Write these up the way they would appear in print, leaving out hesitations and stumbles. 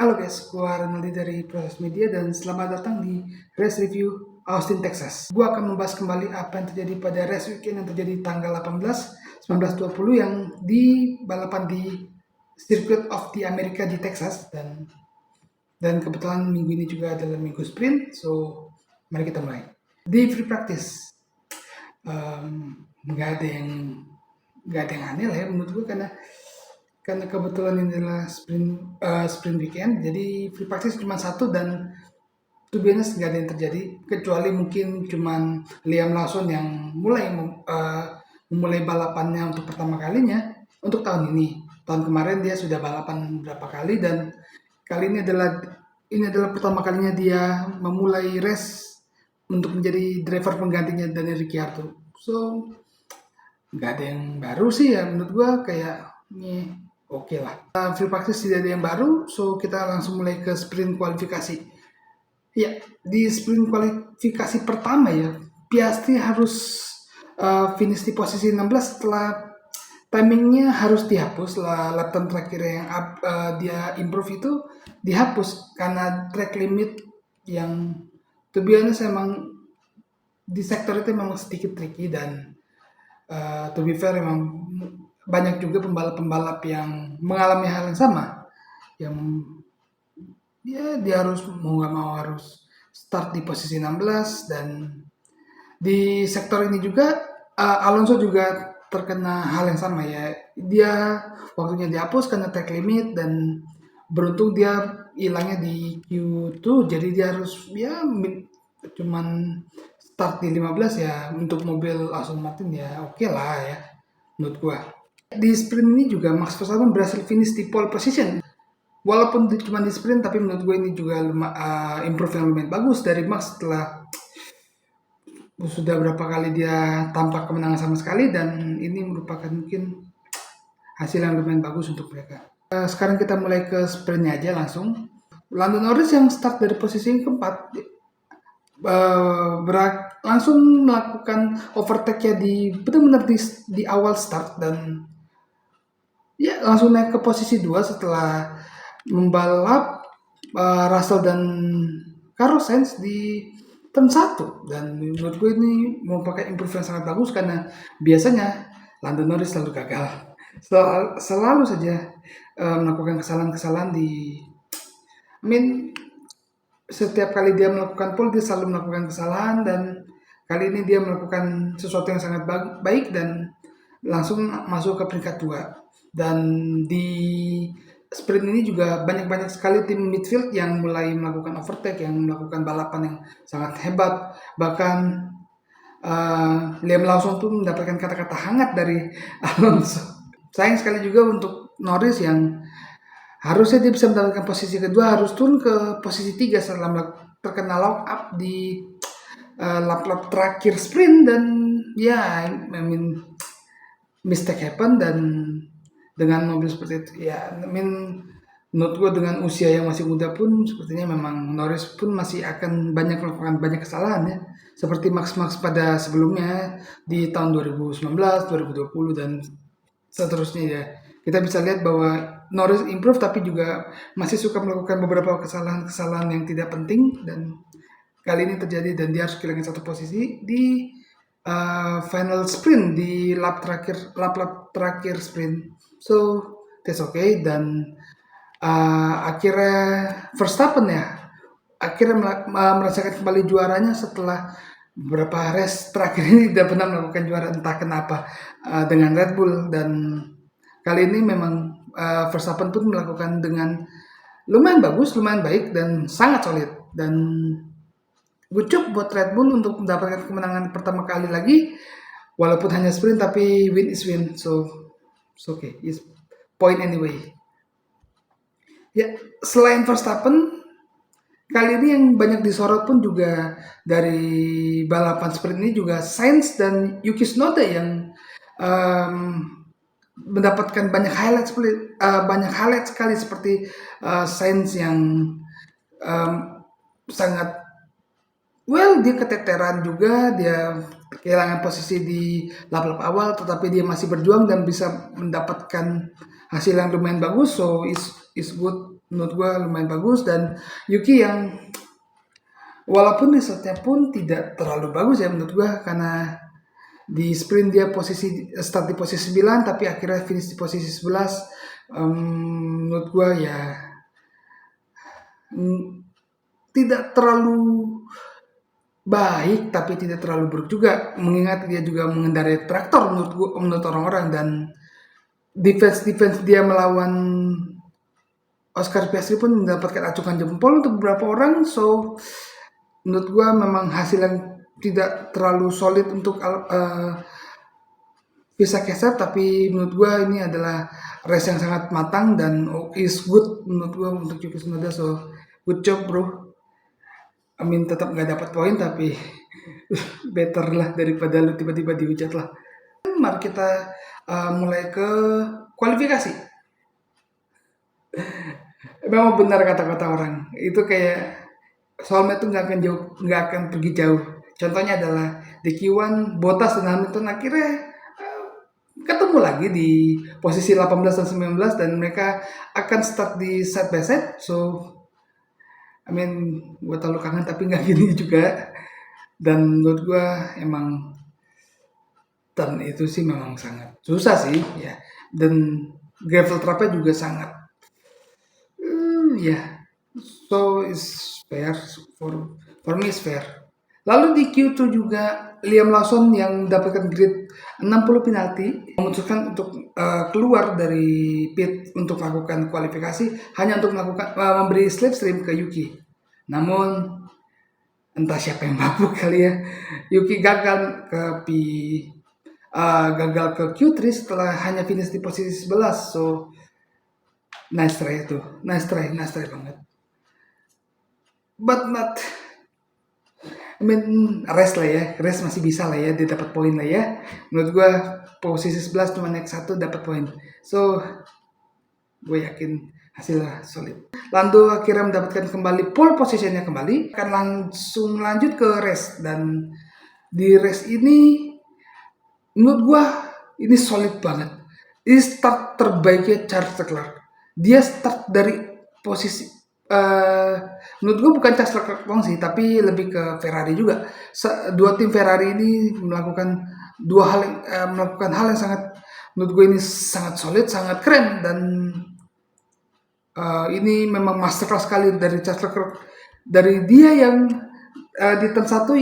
Halo guys, gua Renaldi dari Proses Media dan selamat datang di Race Review Austin, Texas. Gua akan membahas kembali apa yang terjadi pada race weekend yang terjadi tanggal 18, 19, 20 yang di balapan di Circuit of the America di Texas dan kebetulan minggu ini juga adalah minggu sprint, so mari kita mulai. Di free practice, nggak ada yang aneh lah ya menurut gue karena kebetulan ini adalah sprint weekend, jadi free practice cuma satu dan to be honest nggak ada yang terjadi kecuali mungkin cuman Liam Lawson yang memulai balapannya untuk pertama kalinya untuk tahun ini. Tahun kemarin dia sudah balapan berapa kali dan kali ini adalah pertama kalinya dia memulai race untuk menjadi driver penggantinya Daniel Ricciardo. So nggak ada yang baru sih ya menurut gua, kayak ini oke lah. Free practice tidak ada yang baru, so kita langsung mulai ke sprint kualifikasi. Ya, di sprint kualifikasi pertama ya, Piastri harus finish di posisi 16 setelah timingnya harus dihapus lah. Lap time terakhir yang dia improve itu dihapus karena track limit yang to be honest emang di sektor itu memang sedikit tricky dan to be fair emang banyak juga pembalap-pembalap yang mengalami hal yang sama, yang dia harus mau nggak mau harus start di posisi 16 dan di sektor ini juga Alonso juga terkena hal yang sama ya, dia waktunya dihapus karena track limit dan beruntung dia hilangnya di Q2 jadi dia harus ya cuman start di 15 ya. Untuk mobil Aston Martin ya oke lah ya menurut gua. Di sprint ini juga Max Verstappen berhasil finish di pole position. Walaupun cuma di sprint, tapi menurut gue ini juga improve yang lumayan bagus dari Max setelah sudah berapa kali dia tampak kemenangan sama sekali dan ini merupakan mungkin hasil yang lumayan bagus untuk mereka. Sekarang kita mulai ke sprintnya aja langsung. Lando Norris yang start dari posisi keempat langsung melakukan overtake-nya benar-benar di awal start dan ya langsung naik ke posisi 2 setelah membalap Russell dan Carlos Sainz di turn 1 dan menurut gue ini merupakan improve yang sangat bagus karena biasanya Lando Norris selalu gagal, selalu saja melakukan kesalahan-kesalahan setiap kali dia melakukan pole dia selalu melakukan kesalahan dan kali ini dia melakukan sesuatu yang sangat baik dan langsung masuk ke peringkat 2. Dan di sprint ini juga banyak sekali tim midfield yang mulai melakukan overtake, yang melakukan balapan yang sangat hebat. Bahkan Liam Lawson pun mendapatkan kata-kata hangat dari Alonso. Sayang sekali juga untuk Norris yang harusnya dia bisa mendapatkan posisi kedua, harus turun ke posisi 3 setelah terkena lock up di lap-lap terakhir sprint dan ya mistake happen dan dengan mobil seperti itu ya, menurut gue dengan usia yang masih muda pun sepertinya memang Norris pun masih akan melakukan banyak kesalahan ya, seperti Max pada sebelumnya di tahun 2019, 2020 dan seterusnya ya. Kita bisa lihat bahwa Norris improve tapi juga masih suka melakukan beberapa kesalahan yang tidak penting dan kali ini terjadi dan dia harus kehilangan satu posisi di final sprint di lap terakhir sprint. So that's okay dan akhirnya Verstappen ya akhirnya merasakan kembali juaranya setelah beberapa race terakhir ini tidak pernah melakukan juara entah kenapa dengan Red Bull dan kali ini memang Verstappen pun melakukan dengan lumayan bagus, lumayan baik dan sangat solid dan good job buat Red Bull untuk mendapatkan kemenangan pertama kali lagi walaupun hanya sprint tapi win is win, so it's okay, it's point anyway. Ya, selain Verstappen kali ini yang banyak disorot pun juga dari balapan sprint ini juga Sainz dan Yuki Tsunoda yang mendapatkan banyak highlight sekali seperti Sainz yang sangat dia keteteran juga, dia kehilangan posisi di lap awal tetapi dia masih berjuang dan bisa mendapatkan hasil yang lumayan bagus, so is good menurut gue lumayan bagus. Dan Yuki yang walaupun risetnya pun tidak terlalu bagus ya menurut gue, karena di sprint dia start di posisi 9 tapi akhirnya finish di posisi 11. Menurut gue ya tidak terlalu baik tapi tidak terlalu buruk juga, mengingat dia juga mengendarai traktor menurut orang-orang. Dan defense dia melawan Oscar Piastri pun mendapatkan acungan jempol untuk beberapa orang. So menurut gua memang hasil yang tidak terlalu solid untuk Visa Kesar, tapi menurut gua ini adalah race yang sangat matang dan is good menurut gua untuk Yuki Tsunoda. So good job bro. Tetap nggak dapat poin tapi better lah daripada lu tiba-tiba dihujat lah. Mari kita mulai ke kualifikasi. Memang benar kata-kata orang itu, kayak soalnya tuh nggak akan pergi jauh. Contohnya adalah di Q1 Bottas dan Hamilton akhirnya ketemu lagi di posisi 18 dan 19 dan mereka akan start di side by side. So gue terlalu kangen tapi nggak gini juga. Dan menurut gue emang turn itu sih memang sangat susah sih ya. Dan gravel trapnya juga sangat ya. So is fair for me is fair. Lalu di Q2 juga Liam Lawson yang mendapatkan grid 60 penalti memutuskan untuk keluar dari pit untuk melakukan kualifikasi hanya untuk melakukan memberi slipstream ke Yuki. Namun entah siapa yang mabuk kali ya, Yuki gagal ke Q3 setelah hanya finish di posisi 11. So nice try banget. But not rest lah ya, rest masih bisa lah ya, dia dapat poin lah ya. Menurut gue posisi 11 cuma naik 1 dapat poin. So gue yakin hasilnya solid. Lando akhirnya mendapatkan kembali pole positionnya kembali, akan langsung lanjut ke race. Dan di race ini menurut gue ini solid banget. Ini start terbaiknya Charles Leclerc. Dia start dari posisi menurut gue bukan Charles Leclerc doang sih, tapi lebih ke Ferrari juga. Dua tim Ferrari ini melakukan hal yang sangat, menurut gue ini sangat solid, sangat keren. Dan ini memang masterclass sekali dari Charles Leclerc. Dari dia yang di turn 1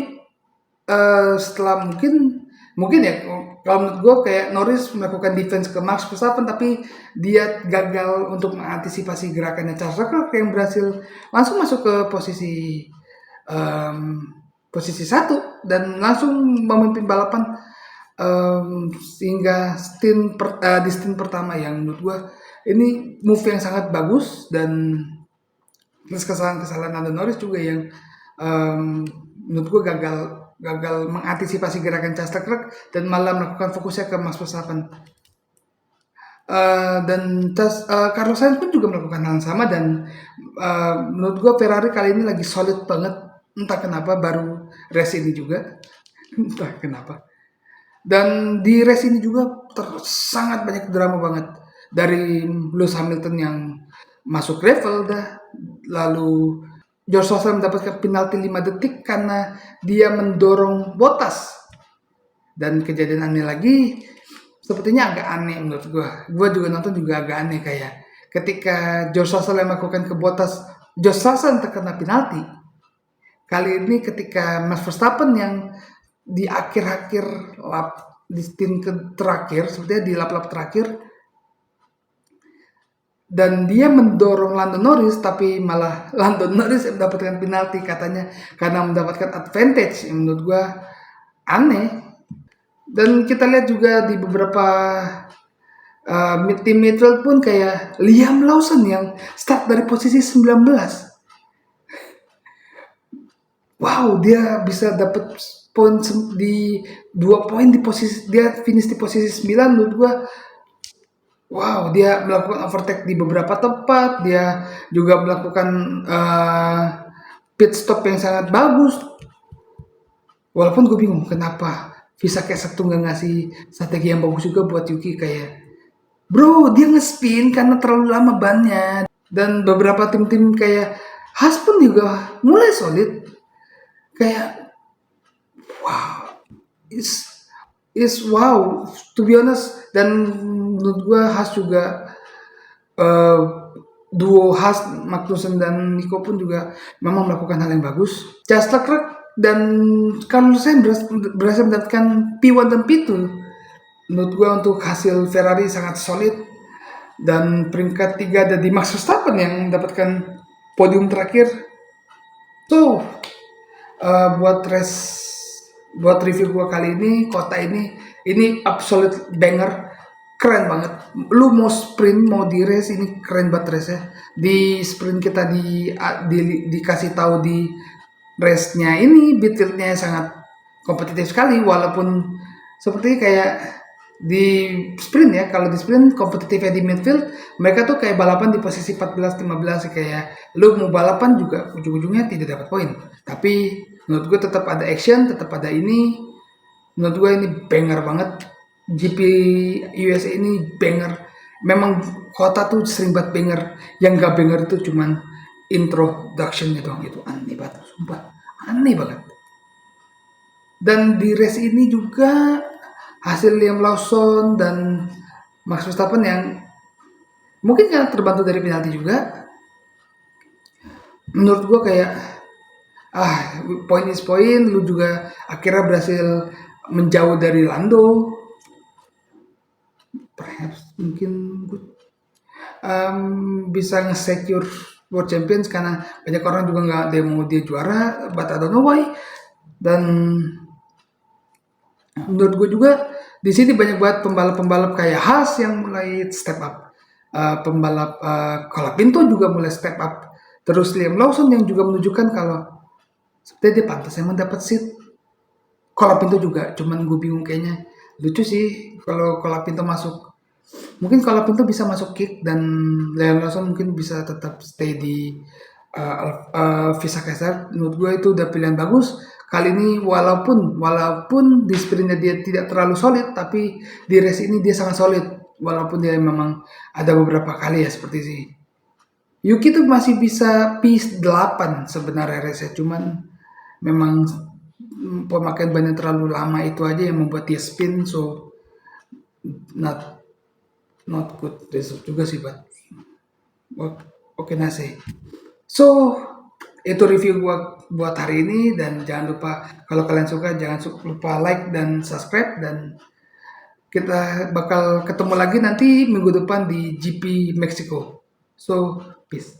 setelah mungkin ya, kalau menurut gue kayak Norris melakukan defense ke Max Verstappen tapi dia gagal untuk mengantisipasi gerakannya Charles Leclerc yang berhasil langsung masuk ke posisi 1 dan langsung memimpin balapan sehingga di stint pertama, yang menurut gue ini move yang sangat bagus. Dan terus kesalahan Lando Norris juga yang menurut gue gagal mengantisipasi gerakan Charles Leclerc dan malah melakukan fokusnya ke Max Verstappen. Dan Carlos Sainz pun juga melakukan hal yang sama. Dan menurut gue Ferrari kali ini lagi solid banget, entah kenapa baru race ini juga entah kenapa. Dan di race ini juga sangat banyak drama banget, dari Lewis Hamilton yang masuk gravel lalu George Russell mendapatkan penalti 5 detik karena dia mendorong Bottas. Dan kejadian aneh lagi, sepertinya agak aneh menurut gue. Gue juga nonton juga agak aneh, kayak ketika George Russell yang melakukan ke Bottas, George Russell terkena penalti. Kali ini ketika Max Verstappen yang di akhir-akhir lap, di stint terakhir, sepertinya di lap-lap terakhir, dan dia mendorong Lando Norris, tapi malah Lando Norris mendapatkan penalti katanya karena mendapatkan advantage, yang menurut gue aneh. Dan kita lihat juga di beberapa tim midfield pun kayak Liam Lawson yang start dari posisi 19. Wow, dia bisa dapat poin di 2 poin di posisi, dia finish di posisi 9. Menurut gue wow, dia melakukan overtake di beberapa tempat. Dia juga melakukan pit stop yang sangat bagus. Walaupun gue bingung kenapa Visa Kesar tuh nggak ngasih strategi yang bagus juga buat Yuki, kayak bro dia nge-spin karena terlalu lama bannya. Dan beberapa tim-tim kayak Haas pun juga mulai solid. Kayak is wow, to be honest. Dan menurut gua Haas juga, eh, duo Haas, Magnussen dan Nico pun juga memang melakukan hal yang bagus. Just Leclerc dan Carlos Sainz berhasil mendapatkan P1 dan P2. Menurut gua untuk hasil Ferrari sangat solid, dan peringkat 3 ada di Max Verstappen yang mendapatkan podium terakhir. So, buat review gua kali ini, kota ini absolute banger, keren banget. Lu mau sprint, mau di race, ini keren banget race ya. Di sprint kita dikasih tahu di race-nya ini, midfieldnya sangat kompetitif sekali, walaupun seperti kayak di sprint ya, kalau di sprint kompetitifnya di midfield, mereka tuh kayak balapan di posisi 14 15, kayak lu mau balapan juga ujung-ujungnya tidak dapat poin. Tapi menurut gue tetap ada action, tetap ada ini. Menurut gue ini banger banget. GP USA ini banger. Memang kota tuh sering banget banger. Yang gak banger itu cuman introduction-nya doang. Itu aneh banget, sumpah aneh banget. Dan di race ini juga hasil Liam Lawson dan Max Verstappen yang mungkin kan terbantu dari penalti juga. Menurut gue kayak, poin is poin, lu juga akhirnya berhasil menjauh dari Lando. Perhaps mungkin bisa nge-secure World Champions, karena banyak orang juga nggak dia mau dia juara, but I don't know why. Dan menurut gue juga di sini banyak banget pembalap-pembalap kayak Haas yang mulai step up. Pembalap Colapinto juga mulai step up. Terus Liam Lawson yang juga menunjukkan kalau sepertinya dia pantas yang mendapat seat. Colapinto juga, cuman gue bingung kayaknya. Lucu sih kalau Colapinto masuk. Mungkin Colapinto bisa masuk kick, dan Liam Lawson mungkin bisa tetap stay di Visa Kaiser. Menurut gue itu udah pilihan bagus. Kali ini walaupun di sprintnya dia tidak terlalu solid, tapi di race ini dia sangat solid. Walaupun dia memang ada beberapa kali ya seperti si Yuki tuh masih bisa P8 sebenarnya race, cuman memang pemakaian bannya terlalu lama itu aja yang membuat dia spin, so not good result juga sih, Pak. Oke nasi. So, itu review gua buat hari ini, dan jangan lupa kalau kalian suka jangan lupa like dan subscribe, dan kita bakal ketemu lagi nanti minggu depan di GP Meksiko. So, peace.